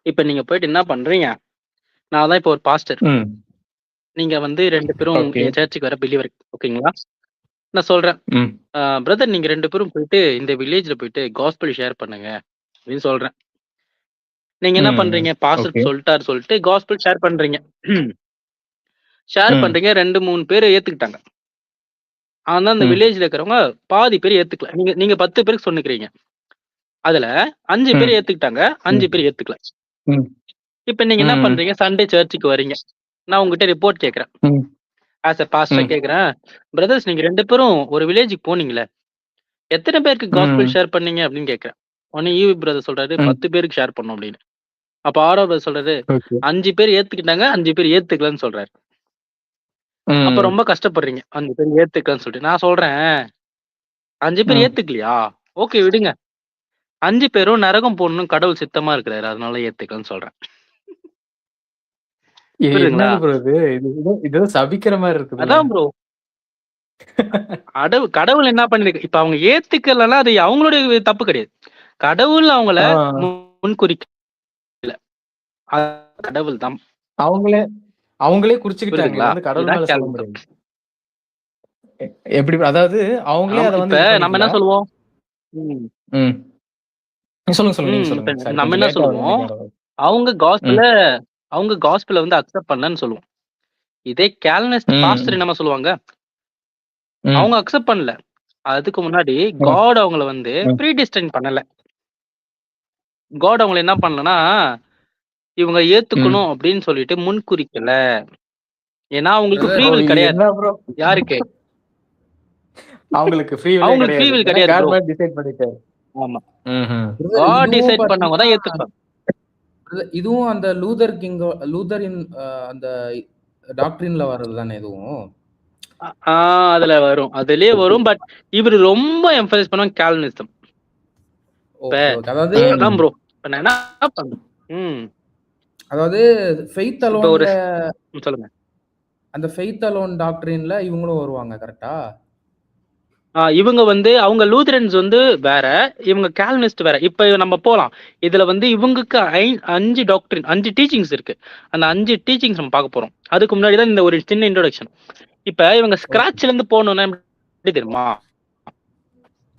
இப்ப நீங்க போயிட்டு என்ன பண்றீங்க? நான் தான் இப்ப ஒரு பாஸ்டர். ம். நீங்க வந்து 2 பேரும் ஓகே. என் சர்ச்சுக்கு வர பிலீவர் ஓகேங்களா? நான் சொல்றேன். ம். பிரதர் நீங்க 2 பேரும் போயிட்டு இந்த வில்லேஜ்ல போயிட்டு காஸ்பல் ஷேர் பண்ணுங்க அப்படின்னு சொல்றேன். நீங்க என்ன ம். பண்றீங்க? Pastor okay. சொல்லிட்டு காஸ்பல் ஷேர் பண்றீங்க. ஷேர் ம். பண்றீங்க 2, 3 பேரு ஏத்துக்கிட்டாங்க. ஆனா அந்த ம். வில்லேஜ்ல இருக்கிறவங்க பாதி பேர் ஏத்துக்கல. நீங்க நீங்க 10 பேருக்கு சொன்னுக்கிறீங்க. அதுல 5 பேர் ம். ஏத்துக்கிட்டாங்க. ம். 5 பேர் ஏத்துக்கல. ம். இப்ப நீங்க என்ன ம். பண்றீங்க? சண்டே சர்ச்சுக்கு வரீங்க. நான் உங்ககிட்ட ரிப்போர்ட் கேட்கிறேன். ம். ஆஸ் எ பாஸ்டரா ம். கேட்கிறேன். பிரதர்ஸ் நீங்க 2 பேரும் ஒரு வில்லேஜ்க்கு போனீங்கல்ல. எத்தன பேருக்கு காஸ்பல் ம். ஷேர் பண்ணீங்க அப்படின்னு கேட்கிறேன். உடனே ஈவி பிரதர் சொல்றாரு ம். 10 பேருக்கு ஷேர் பண்ணோம் அப்படின்னு. அப்ப ஆரோ பிரதர் சொல்றாரு ஓகே. 5 பேர் ஏத்துக்கிட்டாங்க, 5 பேர் ஏத்துக்கலன்னு சொல்றாரு. அப்ப ம். ரொம்ப கஷ்டப்படுறீங்க. 5 பேர் ஏத்துக்கலன்னு சொல்லிட்டு. நான் சொல்றேன் 5 பேர் ம். ஏத்துக்கலையா? ஓகே விடுங்க. 5 பேரும் நரகம் போடணும்னு கடவுள் சித்தமா இருக்கிறாரு. அதனால ஏத்துக்கலன்னு சொல்றேன். புரியுதுங்களா? என்னது ப்ரோ இது? இது ஏதோ சபிக்கிற மாரி இருக்குதுல்ல. அதான் ப்ரோ. கடவுள் என்ன பண்ணிருக்கு இப்ப அவங்க ஏத்துக்கலன்னா அது அவங்களுடைய தப்பு கிடையாது. கடவுள் அவங்கள ஆ. முன்குறிக்கல. கடவுள் தான். அவங்களே அவங்களே குறிச்சுக்கிட்டாங்க. புரியுதுங்களா? இது வந்து கடவுள் இதுதான் மேல சொல்ல கேள்வி. முடியாது. எப்படி அதாவது அவங்களே ஆமா. அத இப்ப வந்து இது நம்ம பண்ணிக்கல. என்ன சொல்லுவோம்? ம். ம். சொல்லுங்க. நீங்க இப்ப சொல்லுங்க. சாரி நம்ம கொஞ்சம் என்ன லேட் ஆகுதுன்னு சொல்லுவோம்? நெனைக்கிறேன். அவங்க ம். காஸ்பெல அவங்க காஸ்பெல வந்து அக்செப்ட் பண்ணலன்னு சொல்லுவோம். இதே கால்வினிஸ்ட் பாஸ்டர் ம். என்னம்மா சொல்லுவாங்க? அவங்க ம். அக்செப்ட் பண்ணல. அதுக்கு முன்னாடி ம். காட் அவங்கள வந்து ம். ப்ரீடிஸ்டைன் பண்ணல. காட் அவங்கள என்ன பண்ணலன்னா, இவங்க ம். ஏத்துக்கணும் அப்படின்னு சொல்லிட்டு முன்குறிக்கல. ஏன்னா அவங்களுக்கு பிரதர் ஃப்ரீ ஓ! வில் கிடையாது. என்ன ப்ரோ? யாருக்கு? அவங்களுக்கு ஃப்ரீ வில்லே அவங்களுக்கு ஃப்ரீ கிடையாது. வில் ஏன்னா கிடையாது ப்ரோ. காட் மேல டிசைட் பண்ணிட்டாரு. ஆமா. ம்ஹ்ம். பிரதர் காட் இதுவும் டிசைட் பண்ணவங்க பாத்தீங்கன்னா தான் ஏத்துப்பாங்க. இதுவும் அந்த லூதரின் அந்த டாக்டரின்ல வர்றது தானே இதுவும். அதுல வரும். அதிலேயே வரும். பட் இவரு ரொம்ப எம்பசைஸ் பண்ணுவாங்க கால்வினிசம். இப்ப ஓகே, ஓகே. அதாவது அதான் ப்ரோ. இப்ப நான் என்ன பண்றேன்? ம். அதாவது ஃபெய்த் இப்ப ஒரு அலோன்ல சொல்லுங்க. அந்த ஃபெய்த் அலோன் டாக்டரின்ல இவங்களும் வருவாங்க கரெக்ட்டா? இவங்க வந்து அவங்க லூதரன்ஸ் வந்து வேற, இவங்க கால்வினிஸ்ட் வேற. இப்ப நம்ம போலாம். இதுல வந்து இவங்களுக்கு 5 டாக்டரின் 5 டீச்சிங்ஸ் இருக்கு. அந்த 5 டீச்சிங்ஸ் நம்ம பார்க்க போறோம். அதுக்கு முன்னாடி தான் இந்த ஒரு சின்ன இன்ட்ரோடக்ஷன். இப்ப இவங்க ஓகே. ஸ்கிராட்ச்ல இருந்து போகணும்னா எப்படி தெரியுமா?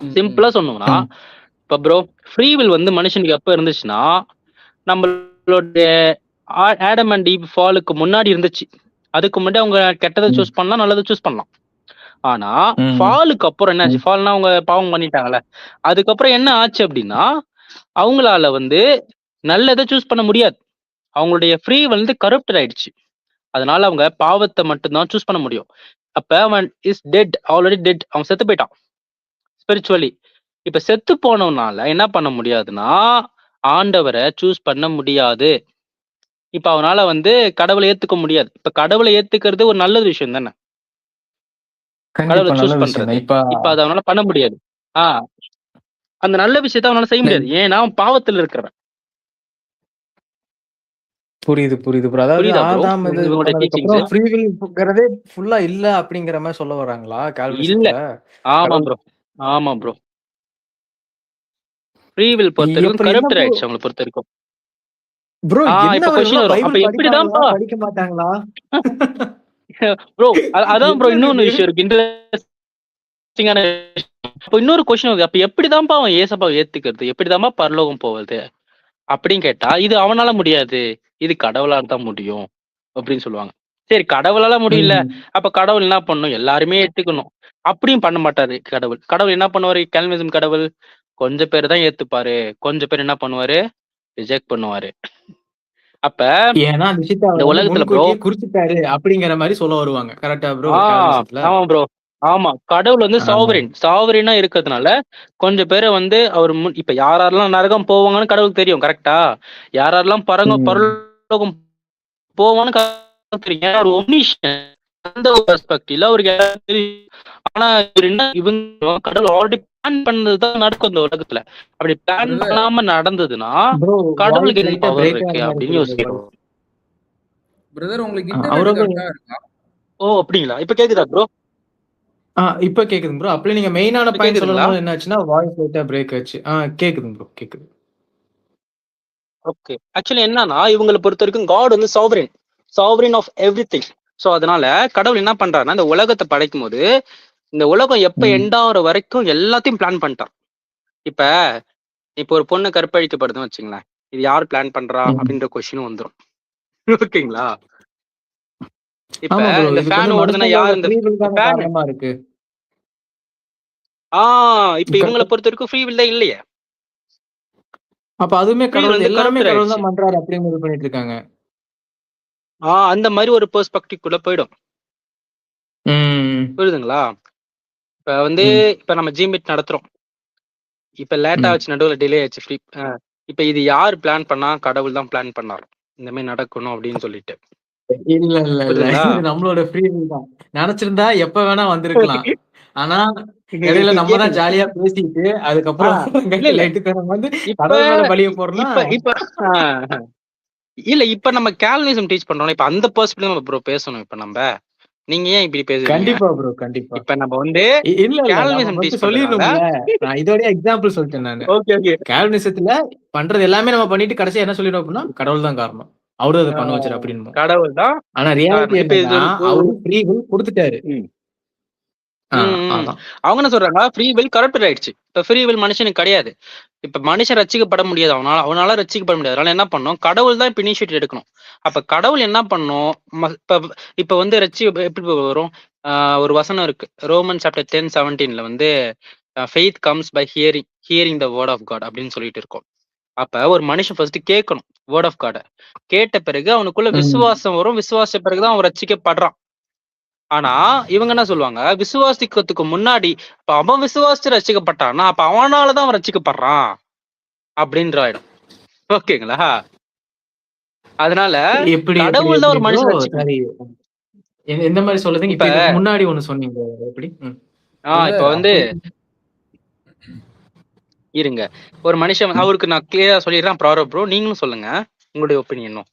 ம், சிம்பிளா ம். சொன்னோம்னா, ம். இப்ப ப்ரோ ஃப்ரீ வில் வந்து மனுஷனுக்கு எப்ப இருந்துச்சுன்னா, நம்மளுடைய ஆடம் அண்ட் ஈவ் ஃபாலுக்கு முன்னாடி இருந்துச்சு. அதுக்கு முன்னாடி அவங்க கெட்டத ம். சூஸ் பண்ணலாம், நல்லத சூஸ் பண்ணலாம். ஆனா ம். ஃபாலுக்கு அப்புறம் என்னாச்சு? ம். ஃபால்னா அவங்க பாவம் பண்ணிட்டாங்கல்ல. அதுக்கப்புறம் என்ன ஆச்சு அப்படின்னா, அவங்களால வந்து நல்லத சூஸ் பண்ண முடியாது. அவங்களுடைய ஃப்ரீ வந்து கரப்டட் ஆயிடுச்சு. அதனால அவங்க பாவத்த மட்டும் தான் சூஸ் பண்ண முடியும். அப்ப அவன் இஸ் டெட். Already dead. அவன் செத்து போயிட்டான். ஸ்பிரிச்சுவலி. இப்ப செத்து போனவனால என்ன பண்ண முடியாதுன்னா, ஆண்டவர சூஸ் பண்ண முடியாது. இப்ப அவனால வந்து கடவுள ஏத்துக்க முடியாது. இப்ப கடவுள ஏத்துக்கிறது ஒரு நல்ல விஷயம் தானே! கடவுள கண்டிப்பா நல்ல சூஸ் விஷயம் பண்றது. தான். இப்ப இப்ப அத அவனால பண்ண முடியாது. ஆ அந்த நல்ல விஷயத்த அவனால செய்ய முடியாது. ஏன்னா, அவன் பாவத்துல இருக்கிறவன். புரியுது ப்ரோ. அதாவது புரியுதா ப்ரோ? ஆதாம் இது இவங்களுடைய பண்ணதுக்கு டீச்சிங்ஸ். அப்புறம் ஃப்ரீ வில்ங்கிறதே ஃபுல்லா இல்ல அப்படிங்கிற மாரி சொல்ல வராங்களா? இல்ல. கால்வினிசத்துல? ஆமா கடவுள் ப்ரோ. ஆமா ப்ரோ. ஃப்ரீ வில் பொறுத்தவரைக்கும் அப்புறம் என்ன கரப்டட் ப்ரோ? ஆயிடுச்சு அவங்கள பொறுத்தவரைக்கும். ப்ரோ என்ன இப்ப கொஸ்டின் அவர்கள்லாம் வரும். அப்ப பைபிள் படிப்பாங்களா? எப்படிதான்ப்பா படிக்க மாட்டாங்களா? ப்ரோ அதான் ப்ரோ என்னது இன்னொன்னு இது? விஷயம் இருக்கு. இன்ட்ரெஸ்டிங்கான அப்ப இன்னொரு கொஸ்டின் வருது. அப்ப எப்படிதான்ப்பா அவன் ஏசப்பாவ ஏத்துக்கிறது? எப்படிதான்ப்பா பரலோகம் போவது? அப்படின்னு கேட்டா, இது அவனால முடியாது. இது கடவுளால தான் முடியும். அப்படின்னு சொல்லுவாங்க. சரி கடவுளால முடியல. ம். அப்ப கடவுள் என்ன பண்ணணும்? எல்லாருமே ஏத்துக்கணும். அப்படியும் பண்ண மாட்டாரு கடவுள். கடவுள் என்ன பண்ணுவாரு? கால்வினிசம் கடவுள் கொஞ்சம் பேர் தான் ஏத்துப்பாரு. கொஞ்சம் பேர் என்ன பண்ணுவாரு? ரிஜெக்ட் பண்ணுவாரு. அப்ப ஏன்னா அந்த விஷயத்த இந்த அவர் வந்து உலகத்துல ப்ரோ முன்கூட்டியே குறிச்சுட்டாரு அப்படிங்கிற மாரி சொல்ல வருவாங்க. கரெக்ட்டா ப்ரோ ஆ கால்வினிசத்துல? ஆமா ப்ரோ. ஆமா. கடவுள் வந்து ஆ. சாவரினா இருக்கிறதுனால, கொஞ்சம் பேர வந்து அவர் இப்ப யாரெல்லாம் நரகம் போவாங்கன்னு கடவுளுக்கு தெரியும். கரெக்ட்டா? யாரெல்லாம் ம். பரலோகம் போவான்னு கடவுளுக்கு தெரியும். ஏன்னா அவர் ஒம்னிஷியன்ட். அந்த ஒரு பெர்ஸ்பெக்டிவ்ல அவருக்கு எல்லாம் தெரியும். ஆனா இவரு என்ன இவங்க கடவுள் ஆல்ரெடி பிளான் பண்ணது தான் நடக்கும் இந்த உலகத்துல. அப்படி பிளான் பிரதர் பண்ணாம நடந்ததுன்னா, ப்ரோ வாய்ஸ் கடவுளுக்கு என்ன லைட்டா பவர் பிரேக் இருக்கு ஆகுற மாரி அப்படின்னு தெரியுது யோசிக்கிறோம். வாய்ஸ். பிரதர் உங்களுக்கு இன்டர்நெட் அவரோட கரெக்ட்டா இருக்கா? ஓ! அப்படிங்களா? இப்ப கேக்குதா ப்ரோ? இப்ப கேக்குதுங்க ப்ரோ. அப்படியே நீங்க மெயினான இப்ப பாயிண்ட் கேக்குதுங்களா? சொல்லும்போது என்ன ஆச்சுன்னா, வாய்ஸ் லைட்டா பிரேக் ஆச்சு. கேக்குதுங்க ப்ரோ. கேக்குது. ஓகே. ஆக்சுவலி என்னன்னா, இவங்கள பொறுத்தவரைக்கும் காட் வந்து சாவரின் ஆஃப் எவ்ரிதிங். சோ அதனால கடவுள் என்ன பண்றாருன்னா, இந்த உலகத்த படைக்கும்போது, இந்த உலகம் எப்ப ம். எண்ட் ஆகுற வரைக்கும் எல்லாத்தையும் பிளான் பண்ணிட்டார். இப்ப இப்ப ஒரு பொண்ணு கற்பழிக்கப்படுதுன்னு வச்சுங்களேன். இது யார் பிளான் பண்றா? ம். அப்படின்ற கொஸ்டினும் வந்துரும். ஓகேங்களா? இப்ப ஆமா ப்ரோ. இந்த இதுக்கு ஃபேன் வந்து ஓடுதுன்னா மனுஷங்களோட யார் இந்த ஃப்ரீ வில் தானே ஃபேன் காரணமா இருக்கு. ஆ இப்ப க இவங்கள பொறுத்தவரைக்கும் ஃப்ரீ வில் தான் இல்லையே. அப்ப அதுவுமே ஃப்ரீ வில் கடவுள் வந்து எல்லாமே கரப்டட் கடவுள் ஆயிடுச்சு. தான் பண்றாரு அப்படின்னு இது பண்ணிட்டு இருக்காங்க. அந்த மாரி ஒரு பெர்ஸ்பெக்டிவ்க்குள்ள போயிடும். ம். புரியுதுங்களா? இப்ப வந்து ம். இப்ப நம்ம ஜிமிட் நடத்துறோம். இப்ப லேட் ம். ஆச்சு, நடுவுல டிலே ஆச்சு. இப்ப இது யார் பிளான் பண்ணா? கடவுள் தான் பிளான் பண்ணாரு. இந்த மாரி நடக்கணும் அப்படின்னு சொல்லிட்டு. இல்ல, இல்ல, இல்ல. புரியுதுங்களா? இது நம்மளோட ஃப்ரீ வில் தான். நெனச்சிருந்தா எப்ப வேணா வந்திருக்கலாம். ஆனா, இடையில நம்ம தான் கேளுங்க. ஜாலியா பேசிட்டு, ஆ அதுக்கப்புறம் இல்ல, இல்ல. லைட்டுக்கு வந்து இப்ப கடவுள் மேல பழிய போடுறோம்னா இப்ப இப்ப ஆ இல்ல இப்ப நம்ம கால்வினிசம் டீச் பண்றோம்ல. இப்ப அந்த பெர்ஸ்பெக்டிவ் நம்ம ப்ரோ பேசணும் இப்ப நம்ப. நீங்க ஏன் இப்படி பேசுறீங்க? கண்டிப்பா ப்ரோ. கண்டிப்பா. இப்ப நம்ம வந்து இல்ல, இல்ல. நம்ம கால்வினிசம் ஃபர்ஸ்ட் டீச் பண்றதுனால சொல்லிரணும்ல. நான் இதோடயே எக்ஸாம்பிள் சொல்லிட்டேன் நானு. Okay, okay. கால்வினிசத்துல பண்றது எல்லாமே நம்ம பண்ணிட்டு கடைசியா என்ன சொல்லிடுவோம் அப்படின்னா, கடவுள் தான் காரணம். அவரு அத ஆ பண்ண வச்சாரு அப்படின்போம். கடவுள் தான் ஆனா ரியாலிட்டி காரணம். இப்ப இது என்னன்னா, ஒரு அவரு ஃப்ரீ வில் குடுத்துட்டாரு. ம். ஆ ம், ம். அதான். அவங்க என்ன சொல்றாங்க? ஃப்ரீ வில் கரப்டட் ஆயிடுச்சு. இப்ப ஃப்ரீ வில் மனுஷனுக்கு கிடையாது. இப்ப மனுஷன் ரட்சிக்கப்பட முடியாது. அவனால ரட்சிக்கப்பட முடியாது. அதனால என்ன பண்ணணும்? கடவுள் தான் இப்ப இனிஷியேட்டிவ் எடுக்கணும். அப்ப கடவுள் என்ன பண்ணணும்? இப்ப இப்ப வந்து எப்படி வரும்? ஒரு வசனம் இருக்கு. ரோமன் சாப்டர் 10:17ல வந்து faith comes by hearing the word of God அப்படின்னு சொல்லிட்டு இருக்கோம். அப்ப ஒரு மனுஷன் ஃபர்ஸ்ட் கேட்கணும் வேர்ட் ஆஃப் காட. கேட்ட பிறகு அவனுக்குள்ள ம். விசுவாசம் வரும். விசுவாசிச்ச பிறகுதான் அவன் ரட்சிக்கப்படுறான். ஆனா இவங்க என்ன சொல்லுவாங்க? விசுவாசிக்கிறதுக்கு முன்னாடி அப்ப அவன் விசுவாசிச்சு ரட்சிக்கப்பட்டான்னா, அப்ப அவனாலதான் அவன் ரட்சிக்கப்படுறான் அப்படின்ற ஆயிடும். ஓகேங்களா? அதனால எப்படி எப்படி கடவுள் தான் எப்படி ஒரு ப்ரோ? மனுஷன் ரட்சிக்கணும். சாரி. எந்த மாரி சொல்லுறீங்க? இப்ப இப்ப இதுக்கு முன்னாடி ஒண்ணு சொன்னீங்க. எப்படி? ம். இப்ப பிரதர் வந்து அப்படி இருங்க. ஒரு மனுஷன் ம். அவருக்கு நான் கிளியரா சொல்லிடுறேன். ப்ராரோ ப்ரோ நீங்களும் சொல்லுங்க. உங்களுடைய ஒப்பீனியனும்.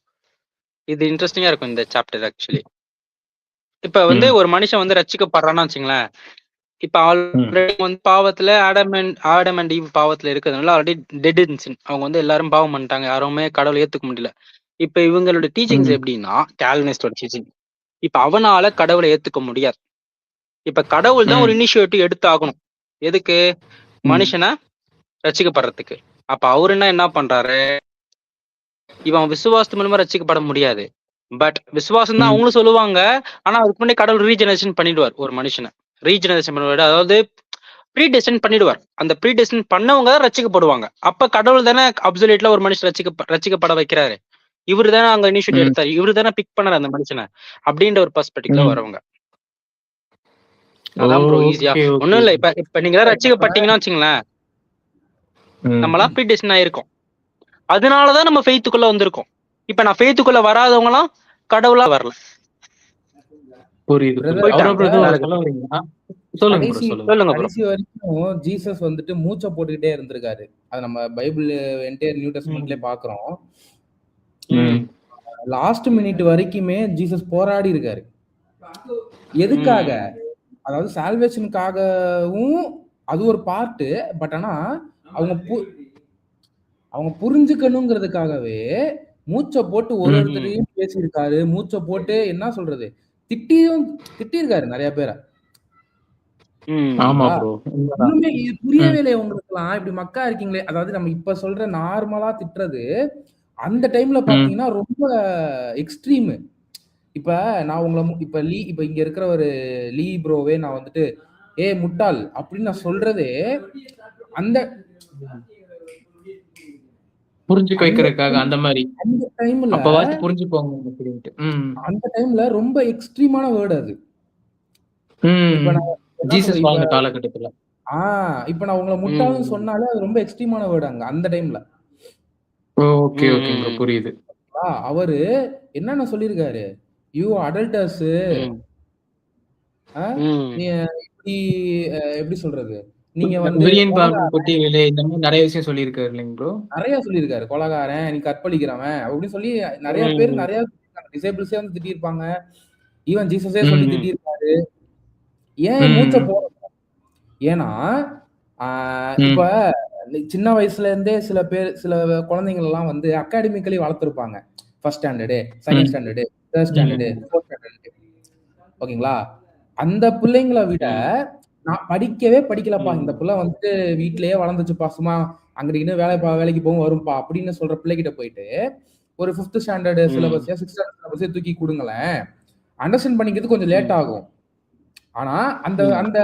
இது இன்ட்ரஸ்டிங்கா இருக்கும் இந்த சாப்டர் ஆக்சுவலி. இப்ப வந்து ம். ஒரு மனுஷன் வந்து ரட்சிக்கப்படுறான்னு வச்சுங்களேன். இப்ப ம். ஆல்ரெடி வந்து பாவத்துல ஆடம் அண்ட் ஈவ் பாவத்துல இருக்கிறதுனால ஆல்ரெடி டெட் இன் சின். அவங்க வந்து எல்லாரும் பாவம் பண்ணிட்டாங்க. யாருமே கடவுளை ஏத்துக்க முடியல. இப்ப இவங்களோட டீச்சிங்ஸ் ம். எப்படின்னா, கால்வினிஸ்டோட டீச்சிங். இப்ப அவனால கடவுளை ஏத்துக்க முடியாது. இப்ப கடவுள் தான் ஒரு ம். இனிஷியேட்டிவ் எடுத்து ஆகணும். எதுக்கு? ம். மனுஷனை ரட்சிக்கப்படுறதுக்கு. அப்ப அவரு என்ன பண்றாரு? இவன் விசுவாசத்து மூலமா ரட்சிக்கப்பட முடியாது. பட் விசுவாசம் தான் ம். அவங்களும் சொல்லுவாங்க. ஆனா அதுக்கு முன்னாடி கடவுள் ரீஜெனரேஷன் பண்ணிடுவார் ஒரு மனுஷனை. ரீஜெனரேஷன் பண்ணுவாரு. அதாவது ப்ரீடெஸ்டின் பண்ணிடுவார். அந்த ப்ரீடெஸ்டின் பண்ணவங்க தான் ரட்சிக்கப்படுவாங்க. அப்ப கடவுள் தானே அப்சல்யூட்ல ஒரு மனுஷன் ரட்சிக்கப்பட வைக்கிறாரு. இவரு தானே அங்க இனிஷியேட்டிவ் ம். எடுத்தாரு. இவரு தானே பிக் பண்ணாரு அந்த மனுஷனை. அப்படின்ற ஒரு பெர்ஸ்பெக்டிவ்ல ம். வரவங்க. அதான் ப்ரோ ஈஸியா. Okay, okay. ஒண்ணும் இல்ல. இப்ப இப்ப நீங்க இப்ப ரட்சிக்கப்பட்டீங்கன்னா வச்சுங்களேன், நம்மளாம் ம். ப்ரீடெஸ்டின் ஆயிருக்கோம். அதனாலதான் நம்ம ஃபெய்த்துக்குள்ள வந்திருக்கோம். இப்ப நான் ஃபெய்த்துக்குள்ள வராதவங்கலாம் கடவுளா வரல. புரியுது, புரியுது. பிரதர் அவ்வளோ போயிட்டாங்க. ப்ரோ இப்ப ஏதோ வேற சொல்ல வரீங்களா? சொல்லுங்க ப்ரோ. கடைசி சொல்லுங்க. சொல்லுங்க ப்ரோ. கடைசி வரைக்கும் ஜீசஸ் வந்துட்டு மூச்சை போட்டுக்கிட்டே இருந்திருக்காரு. அது நம்ம பைபிள் என்டையர் நியூ டெஸ்ட்மெண்ட்லயே ம். பாக்குறோம். ம். லாஸ்ட் மினிட் வரைக்குமே ஜீசஸ் போராடி இருக்காரு. எதுக்காக? ம். அதாவது சால்வேஷனுக்காகவும் அது ஒரு பார்ட். பட் ஆனா அவங்க அவங்க புரிஞ்சுக்கணுங்கிறதுக்காகவே மூச்சை போட்டு ஒரு ம். ஒருத்தரையும் பேசியிருக்காரு. மூச்சை போட்டு என்ன சொல்றது, திட்டியும் திட்டியிருக்காரு நிறைய பேரை. ஆமா ம். ப்ரோ. உண்மதான். இன்னுமே இது புரியவே ம். இல்லையே உங்களுக்குலாம், இப்படி மக்கா இருக்கீங்களே. அதாவது நம்ம இப்ப சொல்ற நார்மலா திட்டுறது அந்த டைம்ல ம். பாத்தீங்கன்னா ரொம்ப எக்ஸ்ட்ரீம். இப்ப நான் உங்களை இப்ப இங்க இருக்கிற ஒரு லீ ப்ரோவே நான் வந்துட்டு முட்டாள் அப்படின்னு நான் சொல்றதே அந்த புரிஞ்சுக்க அந்த வைக்கிறதுக்காக அந்த மாரி. அந்த டைம்ல அப்பவாச்சும் புரிஞ்சுக்கோங்க அப்படின்ட்டு. ம். அந்த டைம்ல ரொம்ப எக்ஸ்ட்ரீமான வேர்டு அது. இப்ப ம். நான் என்ன ஜீசஸ் சொல்றது, வாழ்ந்த காலகட்டத்துல. இப்ப நான் உங்களை முட்டாள்னு ம். சொன்னாலே அது ரொம்ப எக்ஸ்ட்ரீமான வேர்டு அங்க அந்த டைம்ல. ஓகே, ஓகேங்க ப்ரோ. ம். புரியுது. அவரு என்னென்ன சொல்லியிருக்காரு, யூ அடல்டர்ஸ், ம். நீ ம். இப்படி எப்படி சொல்றது, நீங்க வந்து விரியன் பாம்பு குட்டிகளே இந்த மாதிரி நெறைய விஷயம் சொல்லியிருக்காரு இல்லைங்க ப்ரோ? நிறைய சொல்லியிருக்காரு. கொலைகாரன், நீ கற்பழிக்கிறவன் அப்படின்னு சொல்லி நிறைய பேர் ம். நிறைய டிசேபிள்ஸே வந்து திட்டியிருப்பாங்க. ஈவன் ஜீசஸே சொல்லி ம். ம். திட்டியிருப்பாரு. ஏன் மூச்சை ம். போடணும்? ஏன்னா இப்ப ம். சின்ன வயசுல இருந்தே சில குழந்தைகள் எல்லாம் வந்து அகாடமிக்கலி வளர்த்துருப்பாங்க. First standard, second standard, third standard, fourth standard. ஓகேங்களா? அந்த பிள்ளைங்களை விட நான் படிக்கவே படிக்கலப்பா, இந்த பிள்ளை வந்து வீட்டிலேயே வளர்ந்துச்சுப்பா, சும்மா அங்கிட்டு வேலைக்கு போகும் வரும்பா அப்படின்னு சொல்ற பிள்ளைகிட்ட போயிட்டு ஒரு 5th standard syllabus, 6th standard சிலபஸே தூக்கி கொடுங்களேன், அண்டர்ஸ்டாண்ட் பண்ணிக்கிறது கொஞ்சம் லேட் ஆகும். ஆனா அந்த அந்த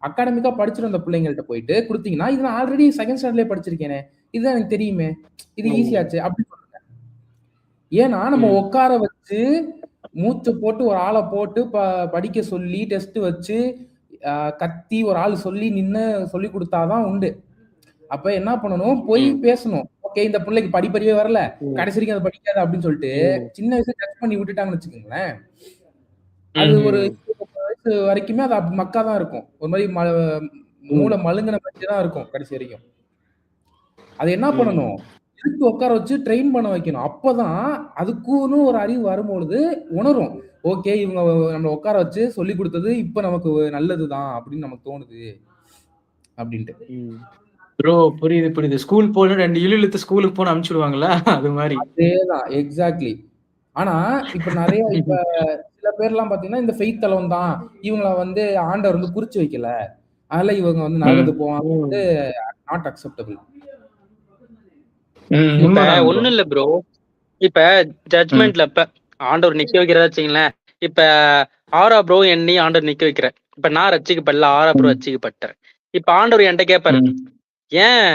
அகாடமிக்கா படிச்சிருந்த அந்த பிள்ளைங்கள்ட்ட போயிட்டு கொடுத்தீங்கன்னா, இது நான் ஆல்ரெடி செகண்ட் ஸ்டாண்டர்ட்லயே படிச்சிருக்கேனே, இதுதான் எனக்கு தெரியுமே, இது ஈஸியாச்சு அப்படின்னு சொல்லுங்க. ஏன்னா நம்ம உட்கார வச்சு மூச்சு போட்டு ஒரு ஆளை போட்டு படிக்க சொல்லி டெஸ்ட் வச்சு கத்தி ஒரு ஆள் சொல்லி நின்று சொல்லி கொடுத்தாதான் உண்டு. அப்ப என்ன பண்ணணும், போய் பேசணும். ஓகே, இந்த பிள்ளைக்கு படிப்பறிவே வரல, கடைசி வரைக்கும் அதை படிக்காது அப்படின்னு சொல்லிட்டு சின்ன வயசுல டச் பண்ணி விட்டுட்டாங்கன்னு வச்சுக்கோங்களேன், அது ஒரு 20 வயசு வரைக்குமே அது அப்படி மக்காதான் இருக்கும். ஒரு மாதிரி மூளை மழுங்கின மாதிரி தான் இருக்கும் கடைசி வரைக்கும். அது என்ன பண்ணணும், எடுத்து உட்கார வச்சு ட்ரெயின் பண்ண வைக்கணும். அப்பதான் அதுக்குன்னு ஒரு அறிவு வரும்பொழுது உணரும், ஓகே இவங்க நம்ம உட்கார வச்சு சொல்லி கொடுத்தது இப்ப நமக்கு நல்லதுதான் அப்படின்னு நமக்கு தோணுது அப்படின்ட்டு. ப்ரோ புரியுது. ஸ்கூல் போன 2 இழுத்து ஸ்கூலுக்கு போன அனுப்பிச்சுடுவாங்கல்ல, அது மாதிரி. அதேதான், எக்ஸாக்ட்லி. ஆனா இப்ப நிறைய சில பேர்லாம் பாத்தீங்கன்னா இந்த ஃபெய்த் அளவன் தான், இவங்கள வந்து ஆண்டவர் வந்து குறிச்சு வைக்கல, அதனால இவங்க வந்து நல்லது போவாங்க வந்து நாட் அக்செப்டபிள். இப்ப ஒண்ணும் இல்ல ப்ரோ, இப்ப ஜட்மெண்ட்ல இப்ப ஆண்டவர் நிக்க வைக்கிறதா வச்சுங்களேன். இப்ப ஆரா ப்ரோ என்னையும் ஆண்டவர் நிக்க வைக்கிற, இப்ப நான் ரட்சிக்கப்படல, ஆரா ப்ரோ ரட்சிக்கப்பட்டேன். இப்ப ஆண்டவர் என்கிட்ட கேட்பாரு, ஏன்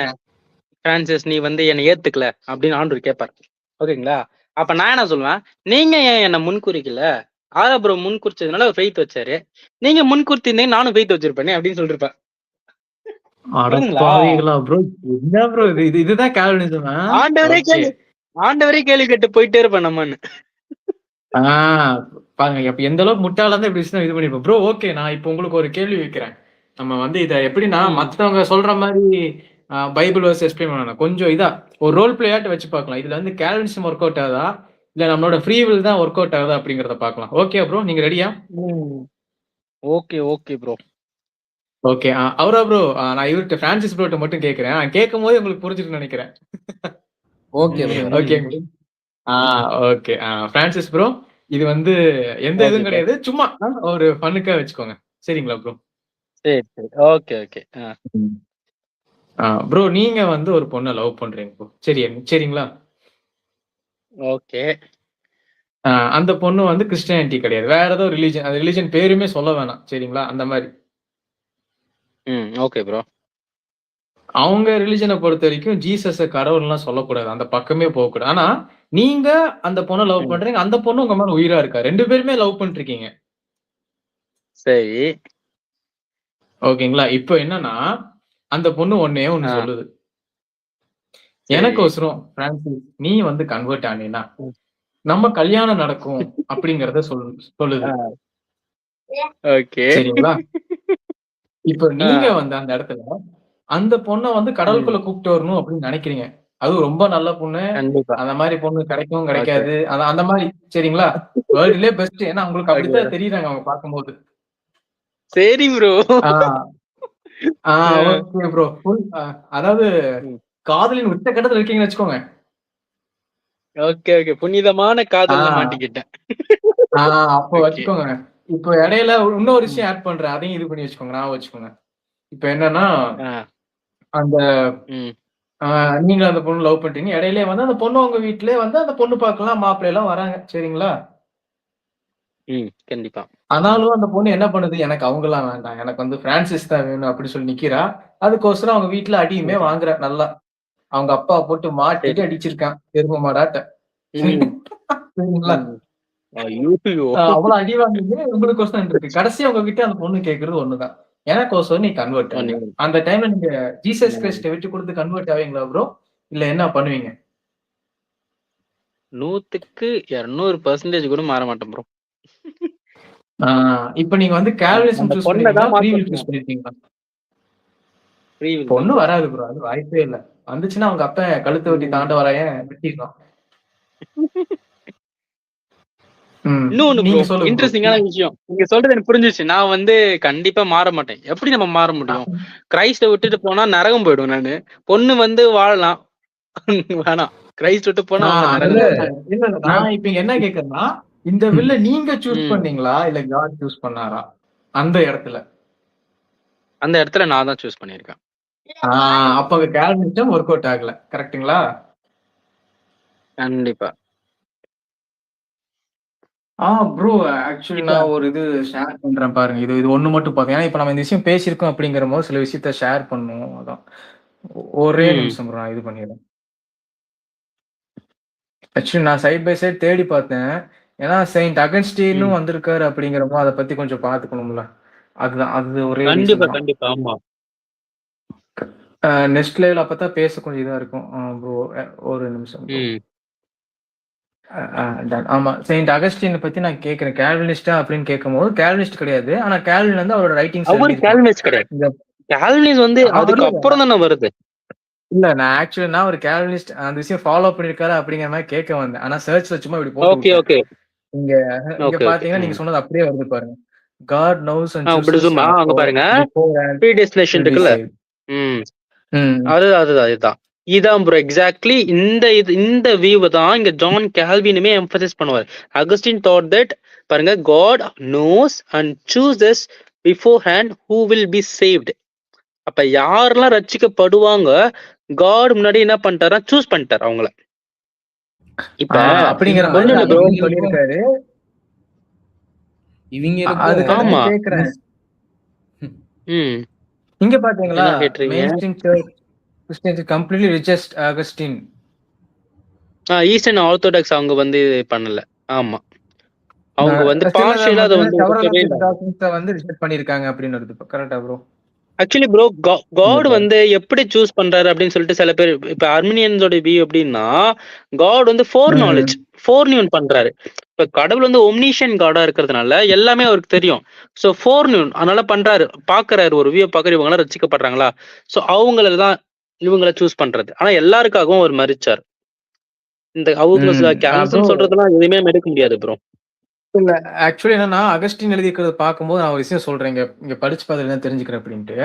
பிரான்சிஸ் நீ வந்து என்னை ஏத்துக்கல அப்படின்னு ஆண்டவர் கேட்பாரு. ஓகேங்களா? அப்ப நான் என்ன சொல்லுவேன், நீங்க ஏன் என்ன முன்குறிக்கல, ஆரா ப்ரோ முன்குறிச்சதுனால ஃபெய்த் வச்சாரு, நீங்க முன்குறித்திருந்தீங்க நானும் ஃபெய்த் வச்சிருப்பேனே அப்படின்னு சொல்லிருப்பேன். ஆண்டவரே கேள்வி கேட்டு போயிட்டே இருப்பேன் நம்மன்னு. பாருங்க அப்ப எந்த அளவுக்கு முட்டாளா தான் இப்படி இது பண்ணிருப்போம். ப்ரோ ஓகே, நான் இப்ப உங்களுக்கு ஒரு கேள்வி வைக்கிறேன். நம்ம வந்து இத எப்படின்னா மத்தவங்க சொல்ற மாதிரி பைபிள் வர்ஸ் எக்ஸ்பிளைன் பண்ணணும், கொஞ்சம் இதா ஒரு ரோல் பிளேயாட்டு வச்சு பார்க்கலாம். இதுல வந்து கால்வினிசம் ஒர்க் அவுட் ஆகுதா இல்ல நம்மளோட ஃப்ரீ வில் தான் ஒர்க் அவுட் ஆகுதா அப்படிங்கறத பார்க்கலாம். ஓகே ப்ரோ, நீங்க ரெடியா? Okay bro. ஓகே, அவரா ப்ரோ, நான் இவர்கிட்ட பிரான்சிஸ் ப்ரோட்ட மட்டும் கேட்கிறேன், கேட்கும் போது உங்களுக்கு புரிஞ்சுட்டு நினைக்கிறேன். Okay okay okay Francis bro, இது வந்து எந்த இதுவும் கிடையாது, சும்மா ஒரு ஃபன்னுக்கா வச்சுக்கோங்க, சரிங்களா ப்ரோ? சரி ஓகே ப்ரோ, நீங்க வந்து ஒரு பொண்ணை லவ் பண்றீங்க ப்ரோ, சரிங்களா? ஓகே. அந்த பொண்ணு வந்து கிறிஸ்டியானிட்டி கிடையாது, வேற ஏதோ ரிலீஜன், அந்த ரிலீஜன் பேருமே சொல்ல வேணாம், சரிங்களா? அந்த மாதிரி. Okay bro. அவங்க ரிலிஜனை பொறுத்த வரைக்கும் ஜீசஸ கடவுள்லாம் சொல்லக்கூடாது, அந்த பக்கமே போகக்கூடாது. ஆனா நீங்க அந்த பொண்ணை லவ் பண்றீங்க, அந்த பொண்ணு உங்க மேல உயிரா இருக்கா, 2 பேருமே லவ் பண்ணிருக்கீங்க. சரி ஓகேங்களா? இப்போ என்னன்னா அந்த பொண்ணு ஒண்ணே ஒண்ணு சொல்லுது, எனக்கோசரம் பிரான்சிஸ் நீ வந்து கன்வெர்ட் ஆனீனா நம்ம கல்யாணம் நடக்கும் அப்படிங்கறத சொல்லுது. சரிங்களா? இப்போ நீங்க வந்து அந்த இடத்துல அந்த பொண்ணை வந்து கடவுளுக்குள்ள கூப்பிட்டு வரணும் அப்படின்னு நினைக்கிறீங்க, அதுவும் ரொம்ப நல்ல பொண்ணு, அந்த மாதிரி பொண்ணு கிடைக்கும் கிடைக்காது அந்த மாதிரி, சரிங்களா? வேர்ல்ட்லயே பெஸ்ட், ஏன்னா உங்களுக்கு அப்படித்தான் தெரியுறாங்க அவங்க பார்க்கும்போது. சரி ப்ரோ. ஓகே ப்ரோ, அதாவது காதலின் உச்சக்கட்டத்துல இருக்கீங்கன்னு வச்சுக்கோங்க. ஓகே புனிதமான காதல்ல மாட்டிக்கிட்டேன். அப்போ வச்சுக்கோங்க. இப்போ இடையில இன்னொரு விஷயம் ஆட் பண்றேன், அதையும் இது பண்ணி வச்சுக்கோங்க, நான் வச்சுக்கோங்க. இப்ப என்னன்னா அந்த நீங்க அந்த பொண்ணு லவ் பண்றீங்க, இடையிலே வந்து அந்த பொண்ணு உங்க வீட்லயே வந்து அந்த பொண்ணு பார்க்கலாம், மாப்பிள்ளை எல்லாம் வராங்க, சரிங்களா? கண்டிப்பா. ஆனாலும் அந்த பொண்ணு என்ன பண்ணுது, எனக்கு அவங்கலாம் வேண்டாம், எனக்கு வந்து பிரான்சிஸ் தான் வேணும் அப்படி சொல்லி நிக்கிறா. அதுக்கோசரம் அவங்க வீட்டுல அடியுமே வாங்குற, நல்லா அவங்க அப்பா போட்டு மாட்டிட்டு அடிச்சிருக்கான் எரும மாடாட்ட, சரிங்களா? அவ்வளவு அடி வாங்குது உங்களுக்கோசரம் இருக்கு. கடைசி அவங்க கிட்ட அந்த பொண்ணு கேட்கறது ஒண்ணுதான், எனக்கோசரம் நீ கன்வெர்ட் ஆகுங்க. அந்த டைம்ல நீங்க ஜீசஸ் கிறிஸ்ட விட்டு கொடுத்து கன்வெர்ட் ஆவீங்களா ப்ரோ, இல்ல என்ன பண்ணுவீங்க? 100க்கு 200% கூட மாற மாட்டேன் ப்ரோ. இப்ப நீங்க வந்து கால்வினிசம் சூஸ் பண்ணீங்களா, ஃப்ரீ வில் சூஸ் பண்ணிருக்கீங்களா? பொண்ணு வராது ப்ரோ, அது வாய்ப்பே இல்ல. வந்துச்சுன்னா அவங்க அப்ப கழுத்தை வெட்டி தாண்ட வரைய வெட்டிடலாம். இன்னொன்னு ப்ரோ, நீங்க சொல்லுங்க ப்ரோ. இன்ட்ரெஸ்டிங்கான விஷயம். நீங்க சொல்றது எனக்கு புரிஞ்சிருச்சு. நான் வந்து கண்டிப்பா மாற மாட்டேன். எப்படி நம்ம மாற முடியும்? கிரைஸ்ட விட்டுட்டு போனா நரகம் போயிடுவேன் நானு. பொண்ணு வந்து வாழலாம். வேணாம். கிரைஸ்ட் விட்டு போனா அவங்க நரகம் இல்ல போயிடும். இல்ல இல்ல, நான் இப்ப இங்க என்ன கேக்குறேன்னா, இந்த வில்ல நீங்க சூஸ் ம். பண்ணீங்களா இல்ல காட் சூஸ் பண்ணாரா அந்த இடத்துல? அந்த இடத்துல நான் தான் சூஸ் பண்ணியிருக்கேன். அப்ப கால்வினிசம் ஒர்க் அவுட் ஆகல. கரெக்ட்டுங்களா? கண்டிப்பா. ப்ரோ ஆக்சுவலி இப்ப நான் ஒரு இது ஷேர் பண்றேன் பாருங்க. இது இது ஒண்ணு மட்டும் பார்த்தேன். ஏன்னா இப்ப நம்ம இந்த விஷயம் பேசியிருக்கோம் அப்படிங்கிறபோது சில விஷயத்த ஷேர் பண்ணணும். அதான். ஒரே ம். நிமிஷம் ப்ரோ, நான் இது பண்ணிடுறேன். ஆக்சுவலி நான் சைட் பை சைட் தேடி பார்த்தேன். ஏன்னா செயின்ட் அகஸ்டீனும் ம். வந்திருக்காரு அப்படிங்கிறப்போ அதை பத்தி கொஞ்சம் பார்த்துக்கணும்ல. அதுதான், அது ஒரே ரீசன் கண்டிப்பா, தான். கண்டிப்பா. ஆமா. நெக்ஸ்ட் லெவல் அப்பதான் பேச கொஞ்சம் இதா இருக்கும். ப்ரோ ஒரு நிமிஷம் ப்ரோ. ம். done. ஆமா, செயின்ட் அகஸ்டின் பத்தி நான் கேட்கிறேன். கால்வினிஸ்டா அப்படின்னு கேட்கும்போது கால்வினிஸ்ட் கிடையாது. ஆனா கால்வின் வந்து அவரோட ரைட்டிங்ஸ் அவரு எழுதியிருக்கான். கால்வினிஸ்ட் கிடையாது. இந்த கால்வினிஸ்ட் வந்து அதுக்கு இல்ல அப்புறம் தானே வருது. இல்ல, நான் ஆக்சுவலி நான் ஒரு கால்வினிஸ்ட் அந்த விஷயம் ஃபாலோ பண்ணிருக்காரு அப்படிங்கிற மாதிரி கேட்க வந்தேன். ஆனா சர்ச்ல சும்மா இப்படி போட்டு ஓகே, விட்டேன். ஓகே, இங்க இங்க ஓகே, ஓகே. பாத்தீங்கன்னா நீங்க சொன்னது அப்படியே வருது பாருங்க. God knows and இப்படி chooses சும்மா அங்க பாருங்க. before and predestination will be இருக்குல்ல. saved. ம். ம். அதுதான். இதான் ப்ரோ எக்ஸாக்ட்லி இந்த வியூவை தான் இங்க ஜான் கால்வினுமே எம்பசைஸ் பண்ணுவார். அகஸ்டின் தாட் தட் பாருங்க, God knows and chooses beforehand who will be saved. அப்ப யாரெல்லாம் ரட்சிக்கப்படுவாங்க, காட் முன்னாடி என்ன பண்ணிட்டாரா, சூஸ் பண்ணிட்டார் அவங்கள. இப்ப அப்படிங்கிற இதனால மாதிரி ஒண்ணு இல்ல ப்ரோ. அகஸ்டின் சொல்லியிருக்காரு. இவங்களுக்கும் அதுக்காக ஆமா. தான் கேக்குறேன். ம். இங்க பாத்தீங்களா, என்ன கேட்டுறீங்க? Mainstream church Christians completely reject Augustine. Eastern Orthodox அவங்க வந்து பண்ணல. ஆமா, அவங்க வந்து சிலர் பார்ஷியலா அதை மட்டும் வந்து செவரல் ஆஃப் ஒத்துக்கவே திஸ் இல்லை. டாக்டரின்ஸை வந்து ரிஜெக்ட் பண்ணிருக்காங்க அப்படின்னு வருது. கரெக்டா ப்ரோ? ஆக்சுவலி ப்ரோ, காட் வந்து எப்படி சூஸ் பண்றாரு அப்படின்னு சொல்லிட்டு சில பேர், இப்ப அர்மினியன்ஸோட வியூ எப்படின்னா, காட் வந்து ஃபோர் நாலேஜ், ஃபோர் நியூன் பண்றாரு. இப்ப கடவுள் வந்து ஒம்னிஷியன் காடா இருக்கிறதுனால எல்லாமே அவருக்கு தெரியும். ஸோ ஃபோர் நியூன் அதனால பண்றாரு, பாக்குறாரு, ஒரு வியூ பாக்குற இவங்க எல்லாம் ரசிக்கப்படுறாங்களா, ஸோ அவங்கள தான் இவங்களை சூஸ் பண்றது. ஆனா எல்லாருக்காகவும் அவர் மறிச்சார். இந்த அவங்க கேன்சல் சொல்றதெல்லாம் எதுவுமே எடுக்க முடியாது ப்ரோ. இல்ல ஆக்சுவலி என்னன்னா, அகஸ்டின் எழுதிக்கிறத பார்க்கும்போது நான் ஒரு விஷயம் சொல்றேன். இங்க படிச்சு பார்த்துட்டு தான் தெரிஞ்சுக்கிறேன் அப்படின்ட்டு.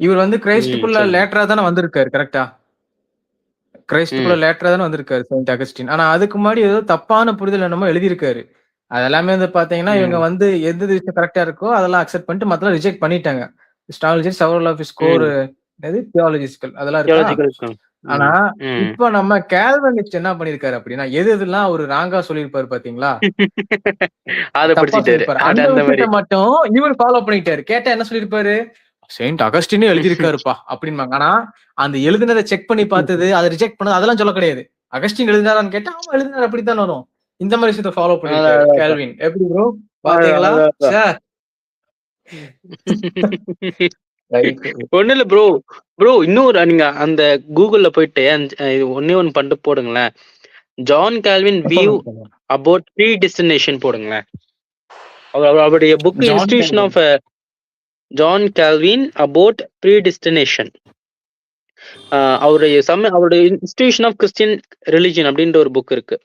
இவர் வந்து கிரைஸ்டுக்குள்ள சொல்லுங்க. லேட்டரா தானே வந்திருக்காரு. கரெக்டா? கிரைஸ்டுக்குள்ள லேட்டரா தானே வந்திருக்காரு செயின்ட் அகஸ்டின். ஆனா அதுக்கு முன்னாடி ஏதோ தப்பான புரிதல் என்னமோ எழுதியிருக்காரு. அதெல்லாமே வந்து பாத்தீங்கன்னா, இவங்க வந்து எது விஷயம் கரெக்டா இருக்கோ அதெல்லாம் அக்செப்ட் பண்ணிட்டு மத்தெல்லாம் ரிஜெக்ட் பண்ணிட்டாங்க. ஸ்டாலஜி several of his core theological அதெல்லாம் இருக்கா? ஆனா இப்ப நம்ம கால்வினிஸ்ட் என்ன பண்ணிருக்காரு அப்படின்னா, எது எதெல்லாம் ஒரு ராங்கா சொல்லியிருப்பாரு பாத்தீங்களா, தப்பா சொல்லிருப்பாரு, அந்த விஷயத்த மட்டும் இவர் ஃபாலோ பண்ணிட்டாரு. கேட்டா என்ன சொல்லிருப்பாரு, செயின்ட் அகஸ்டினே எழுதியிருக்காருப்பா அப்படின்பாங்க. ஆனா அந்த எழுதினதை செக் பண்ணி பார்த்தது, அதை ரிஜெக்ட் பண்ணது அதெல்லாம் சொல்ல கிடையாது. அகஸ்டின் எழுதினாரான்னு கேட்டா ஆமா எழுதினார், அப்படித்தான் வரும். இந்த மாதிரி விஷயத்த ஃபாலோ பண்ணிருக்காரு கால்வின். எப்படி ப்ரோ பாத்தீங்களா? ஒண்ணு இல்ல ப்ரோ. ப்ரோ இன்னொரு நீங்க அந்த கூகுள்ல போயிட்டு ஒன்னே ஒன்னு பண்ணிட்டு போடுங்களேன். John Calvin view about predestination போடுங்களேன். அவருடைய book institution of John Calvin about predestination. அவருடைய இன்ஸ்டிடியூஷன் ஆஃப் கிறிஸ்டியன் ரிலிஜன் அப்படின்ற ஒரு புக் இருக்கு.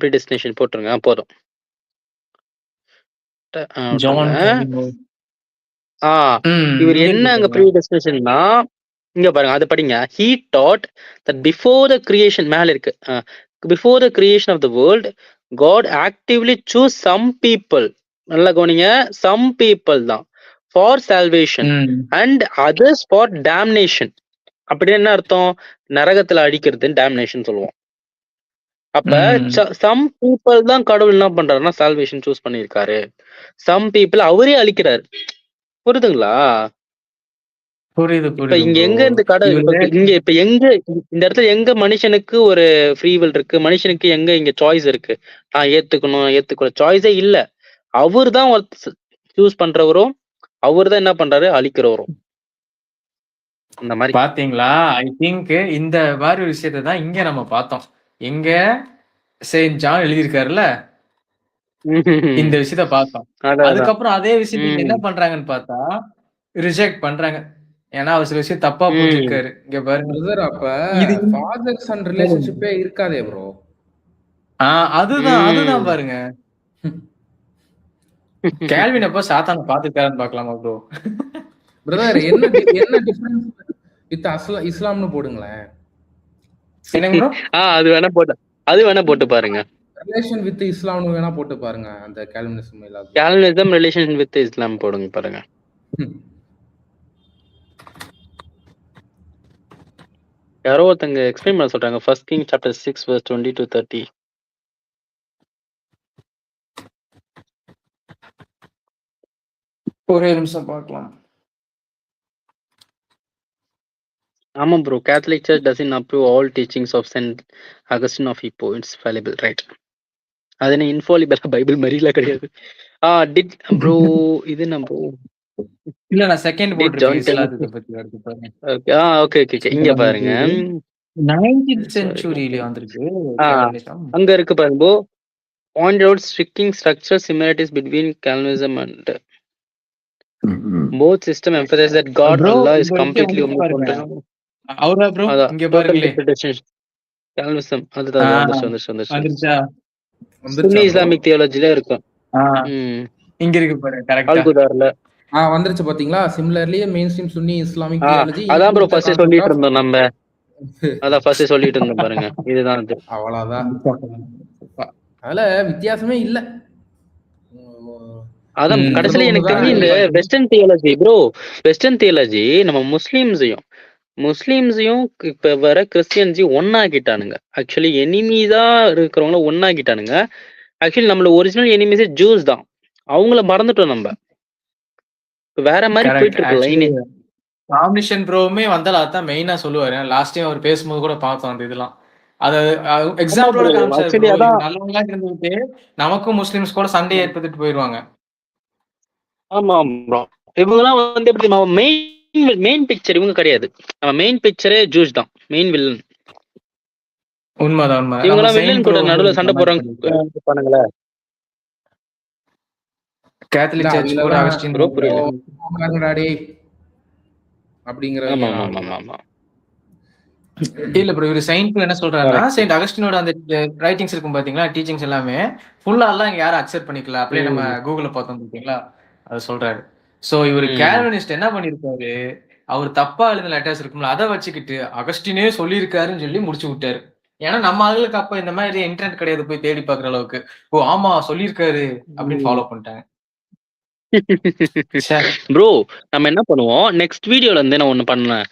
ப்ரீ டெஸ்டினேஷன் போட்டுருங்க, போதும். இவர் என்ன அங்க ப்ரீ டெஸ்டினேஷன்னா, இங்க பாருங்க, அது படிங்க. He taught that before the creation, மேல இருக்கு, before the creation of the world, God actively choose some people, நல்லா கவனிங்க, some people தான் for salvation and others for damnation. அப்படி என்ன அர்த்தம்? நரகத்துல அடிக்கிறதுன்னு damnation சொல்லுவோம். அப்ப some people தான் கடவுள் என்ன பண்றாருன்னா salvation சூஸ் பண்ணியிருக்காரு. some people அவரே அழிக்கிறாரு. புரியுதுங்களா? புரியுது. இப்ப இங்க எங்க இந்த இப்ப எங்க இந்த இடத்துல எங்க மனுஷனுக்கு ஒரு ஃப்ரீ வில் இருக்கு, மனுஷனுக்கு எங்க இங்க சாய்ஸ் இருக்கு? நான் ஏத்துக்கல சாய்ஸே இல்ல. அவரு தான் சூஸ் பண்றவரும், அவரு தான் என்ன பண்றாரு, அழிக்கிறவரும். இந்த மாதிரி பாத்தீங்களா? ஐ திங்க் இந்த மாதிரி விஷயத்தை தான் இங்க நம்ம பார்த்தோம். எங்க செயின்ட் ஜான் எழுதியிருக்காருல்ல, இந்த விஷயத்த பார்த்தோம். அதுக்கப்புறம் அதே விஷயத்துக்கு என்ன பண்றாங்கன்னு பார்த்தா ரிஜெக்ட் பண்றாங்க. ஏன்னா அவர் சில விஷயம் தப்பா புரிஞ்சிருக்காரு. இங்க பாருங்க, அப்ப ஃபாதர் சன் ரிலேஷன்ஷிப்பே இருக்காதே ப்ரோ. அதுதான் பாருங்க. கேல்வின் எப்போ சாத்தான பாத்துட்டாருன்னு பாக்கலாமா ப்ரோ? பிரதர் என்ன டிஃபரன்ஸ் வித் இஸ்லாம்னு போடுங்களேன். என்னங்க ப்ரோ? அது வேணா போட்டு பாருங்க. ரிலேஷன் வித் இஸ்லாம்னு வேணா போட்டு பாருங்க. அந்த கால்வினிசம் இல்லாத கால்வினிசம் ரிலேஷன் வித் இஸ்லாம் போடுங்க பாருங்க. யாரோ ஒருத்தங்க எக்ஸ்பிளைன் பண்ண சொல்றாங்க. First king chapter 6 verse 20 to 30. ஒரே நிமிஷம் பார்க்கலாம். ஆமா bro, Catholic Church doesn't approve all teachings of Saint Augustine of Hippo. It's fallible, right? அது என்ன இன்ஃபாலிபிள் பைபிள் மாதிரிலாம் கிடையாது. டிட் ப்ரோ இது நம்ம இல்ல நான் செகண்ட் போட்டுருக்கேன் இஸ்லாத்தை பத்தி அடுத்து பாருங்க. ஓகே இங்க பாருங்க. 19th centuryல வந்திருக்கு. அங்க இருக்கு பாருங்க bro. Point out striking structural similarities between Calvinism and both system emphasize that God Allah is completely omnipotent. அவரா ப்ரோ இங்க பாருங்களே. Calvinism அதுதான் வந்துருச்சா. சுன்னி இஸ்லாமிக் தியாலஜில இருக்கும். இங்க இருக்கு பாருங்க கரெக்ட்டா. அல்குதார்ல வந்துருச்சு பாத்தீங்களா? சிமிலர்லி மெயின்ஸ்ட்ரீம் சுன்னி இஸ்லாமிக் தியாலஜி. அதான் ப்ரோ ஃபர்ஸ்ட் சொல்லிட்டு இருந்தோம் நம்ம. அதான் ஃபர்ஸ்ட் சொல்லிட்டு இருந்தோம் பாருங்க. இதுதான் அது. அவ்வளவுதான். அதுல வித்தியாசமே இல்ல. அதான் கடைசியில எனக்கு தெரிஞ்சு இந்த western theology bro, western theology நம்ம முஸ்லிம்ஸையும் இப்ப வர கிறிஸ்டியன்ஸையும் ஒன்னாக்கிட்டானுங்க. ஆக்சுவலி எனிமீஸா இருக்கிறவங்கள ஒன்னாக்கிட்டானுங்க. ஆக்சுவலி நம்மள ஒரிஜினல் எனிமீஸே ஜூஸ் தான். அவங்கள மறந்துட்டோம் நம்ம. வேற மாதிரி போயிட்டு இருக்கு லைனே. காம்பினேஷன் ப்ரோவுமே வந்தால அதான் மெயினா சொல்லுவாரு. லாஸ்ட் டைம் அவர் பேசும்போது கூட பார்த்தோம் அந்த இதெல்லாம். அது எக்ஸாம்பிளோட காமிச்சாரு. நல்லவங்களா இருந்துட்டு நமக்கும் முஸ்லிம்ஸ் கூட சண்டை ஏற்படுத்திட்டு போயிருவாங்க. ஆமா ப்ரோ, இவங்கலாம் வந்து எப்படி மெயின் பிக்சர் இவங்க கிடையாது. நம்ம மெயின் பிக்சரே ஜூஸ் தான், மெயின் வில்லன். உண்மைதான். இவங்கலாம் வில்லன் கூட நடுவுல சண்டை போடுறாங்க பாருங்களே. கேத்தலிக் சர்ச் கூட அகஸ்டின் ப்ரோ புரியல அப்படிங்கற. ஆமா இல்ல ப்ரோ, இவரு செயின்ட் என்ன சொல்றாருன்னா, செயின்ட் அகஸ்டினோட அந்த ரைட்டிங்ஸ் இருக்கும் பாத்தீங்களா, டீச்சிங்ஸ் எல்லாமே ஃபுல்லா எல்லாம் இங்க யாரும் அக்செப்ட் பண்ணிக்கல. அப்படியே நம்ம கூகுள்ல பார்த்தோம் பாத்தீங்களா, அது சொல்றாரு. சோ இவரு கால்வினிஸ்ட் என்ன பண்ணிருக்காரு, அவர் தப்பா எழுதின லெட்டர்ஸ் இருக்கும்ல அதை வச்சுக்கிட்டு அகஸ்டினே சொல்லியிருக்காருன்னு சொல்லி முடிச்சு விட்டாரு. ஏன்னா நம்ம ஆளுகளுக்கு அப்ப இந்த மாதிரி இன்டர்நெட் கிடையாது போய் தேடி பாக்குற அளவுக்கு. ஓ ஆமா சொல்லியிருக்காரு அப்படின்னு ஃபாலோ பண்ணிட்டாங்க. ப்ரோ நம்ம என்ன பண்ணுவோம், நெக்ஸ்ட் வீடியோல இருந்து நான் ஒண்ணு பண்ணேன்.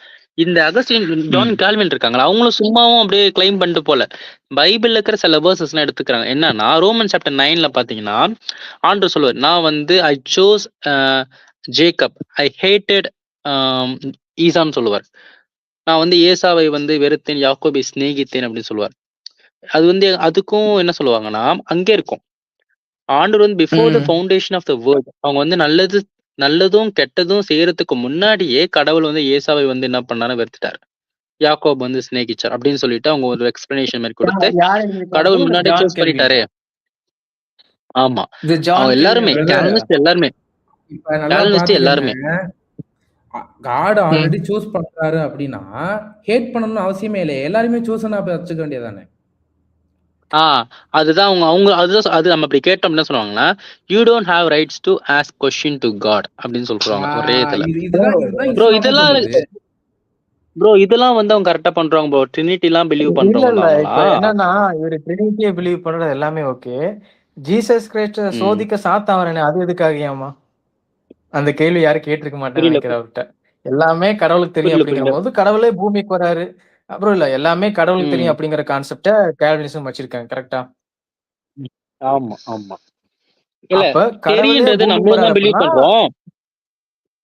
இந்த அகஸ்டின் ஜான் கால்வின் இருக்காங்களா, அவங்களும் சும்மாவும் அப்படியே கிளைம் பண்ணிட்டு போல பைபிள்ல இருக்கிற சில வேர்சஸ் எல்லாம் எடுத்துக்கிறாங்க. என்னன்னா ரோமன் சாப்டர் 9ல பாத்தீங்கன்னா ஆண்டவர் சொல்லுவார், நான் வந்து I chose Jacob, I hated ஈசான்னு சொல்லுவார். நான் வந்து ஏசாவை வந்து வெறுத்தேன், யாக்கோபை சிநேகித்தேன் அப்படின்னு சொல்லுவார். அது வந்து அதுக்கும் என்ன சொல்லுவாங்கன்னா அங்கே இருக்கும். ஆண்டவர் வந்து before the foundation of the world, அவங்க வந்து நல்லதும் கெட்டதும் செய்யறதுக்கு முன்னாடியே கடவுள் வந்து ஏசாவை வந்து என்ன பண்ணாரு, வெறுத்துட்டார். யாக்கோப் வந்து சிநேகிச்சார் அப்படின்னு சொல்லிட்டு அவங்க ஒரு எக்ஸ்பிளனேஷன் மாதிரி கொடுத்து கடவுள் முன்னாடியே சூஸ் பண்ணிட்டாரு. ஆமா அவங்க எல்லாருமே எல்லாருமே காட் ஆல்ரெடி சூஸ் பண்றாரு அப்படின்னா ஹேட் பண்ணணும்னு அவசியமே இல்லை. எல்லாருமே சூஸ்னா வச்சுக்க வேண்டியதானே. அதுதான் அவங்க அதுதான் அது நம்ம அப்படி கேட்டோம் என்ன சொல்லுவாங்கன்னா, you don't have rights to ask question to God அப்படின்னு சொல்றாங்க ஒரே இதுல. ப்ரோ இதெல்லாம் வந்து அவங்க கரெக்டா பண்றாங்க ப்ரோ. ட்ரினிட்டி எல்லாம் பிலீவ் பண்றாங்க. என்னன்னா இவரு ட்ரினிட்டியை பிலீவ் பண்றது எல்லாமே ஓகே. ஜீசஸ் கிறிஸ்ட சோதிக்க சாத்தாவரனே அது எதுக்காகயாமா? அந்த கேள்வி யாரும் கேட்டிருக்க மாட்டாங்க நினைக்கிறேன் அவர்கிட்ட. எல்லாமே கடவுளுக்கு தெரியும் அப்படிங்கிற போது கடவுளே பூமிக்கு வராரு. அப்புறம் இல்ல எல்லாமே கடவுளுக்கு தெரியும் அப்படிங்கிற கான்செப்ட கால்வினிசம் வச்சிருக்காங்க. கரெக்டா? ஆமா ஆமா. இல்ல தெரியும்ன்றது நம்ம தான் பிலீவ் பண்றோம்.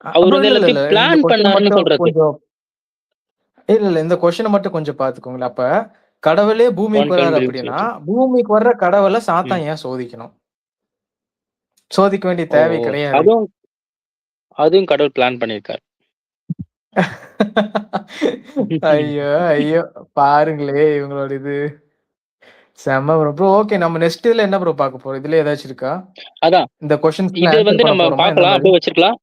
அவர் வந்து எல்லாத்தையும் பிளான் பண்ணாருன்னு சொல்றது. இல்ல இந்த क्वेश्चन மட்டும் கொஞ்சம் பாத்துக்கோங்க. அப்ப கடவுளே பூமிக்கு வராரு அப்படின்னா பூமிக்கு வர்ற கடவுளை சாத்தான் ஏன் சோதிக்கணும்? சோதிக்க வேண்டிய தேவை கிடையாது. அதுவும் கடவுள் பிளான் பண்ணிருக்காரு. ஐயோ பாருங்களே இவங்களோட இது செம ப்ரோ. ஓகே நம்ம நெக்ஸ்ட் இதுல என்ன ப்ரோ பார்க்க போறோம்? இதுல ஏதாச்சும் இருக்கா? அதான் இந்த क्वेश्चंस இது வந்து நம்ம பார்க்கலாம், அப்படியே வச்சிருக்கலாம்.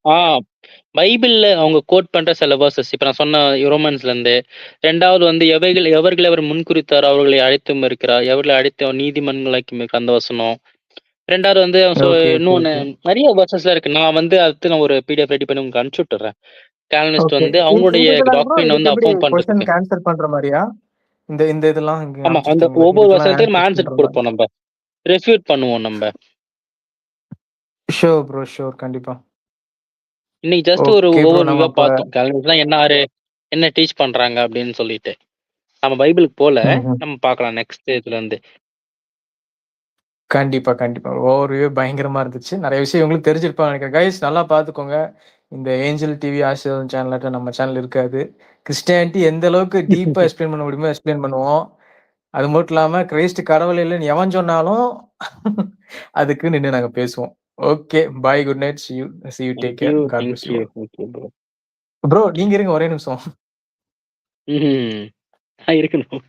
பைபிள்ல அவங்க கோட் பண்ற சில வேர்சஸ் இப்ப நான் சொன்ன ரோமன்ஸ்ல இருந்து 2வது வந்து எவர்களை அவர் முன்குறித்தார் அவர்களை அழைத்தும் இருக்கிறார் எவர்களை அழைத்து நீதிமன்றங்களாக்கி அந்த வசனம் 2வது வந்து ஓகே இன்னொன்னு நிறைய வேர்சஸ்ல இருக்கு. நான் வந்து அடுத்து நான் ஒரு பிடிஎஃப் ரெடி பண்ணி உங்களுக்கு அனுப்பிச்சு விட்டுறேன். கால்வினிஸ்ட் ஓகே வந்து அவங்களுடைய ப்ரோ டாக்டரின் இதுக்கு வந்து எப்படி அஃபர்ம் பண்றதுக்கு கொஸ்டின் ஆன்சர் பண்ற மாதிரியா இந்த இந்த இதெல்லாம் இங்க ஆமா அந்த அமைச்சிருக்கீங்களா ஒவ்வொரு இதுக்கெல்லாம் வசனத்துக்கு நம்ம ஆன்சர் ஆன்சர் பண்ற மாதிரி கொடுப்போம், நம்ம ரெஃப்யூட் பண்ணுவோம். நம்ம ஷோர் ப்ரோ ஷோர் கண்டிப்பா இன்னைக்கு ஜஸ்ட் ஒரு ஓகே ப்ரோ நம்ம ஓவர்வியூவா இப்ப பார்த்தோம். கால்வினிஸ்ட்லாம் என்ன டீச் பண்றாங்க அப்படின்னு சொல்லிட்டு. நம்ம பைபிளுக்கு போல ம்ஹும். நம்ம பார்க்கலாம் நெக்ஸ்ட் இதுல இருந்து. கண்டிப்பா கண்டிப்பா ஓவர்வியூ பயங்கரமா இருந்துச்சு. நிறைய விஷயம் உங்களுக்கு தெரிஞ்சிருப்பாங்க நினைக்கிறேன். கைஸ் நல்லா பார்த்துக்கோங்க. இந்த ஏஞ்சல் டிவி ஆசீர்வாதம் சேனல்ல நம்ம சேனல் இருக்காது. கிறிஸ்டியானிட்டி எந்த அளவுக்கு டீப்பா எக்ஸ்பிளைன் பண்ண முடியுமோ எக்ஸ்பிளைன் பண்ணுவோம். அது மட்டும் இல்லாம கிறிஸ்ட் கடவுள் இல்லைன்னு எவன் சொன்னாலும் அதுக்கு நின்று நாங்க பேசுவோம். Okay bye good night see you take care God bless you all. Bro. Bro நீங்க இருங்க ஒரே நிமிஷம். இருக்கணும்.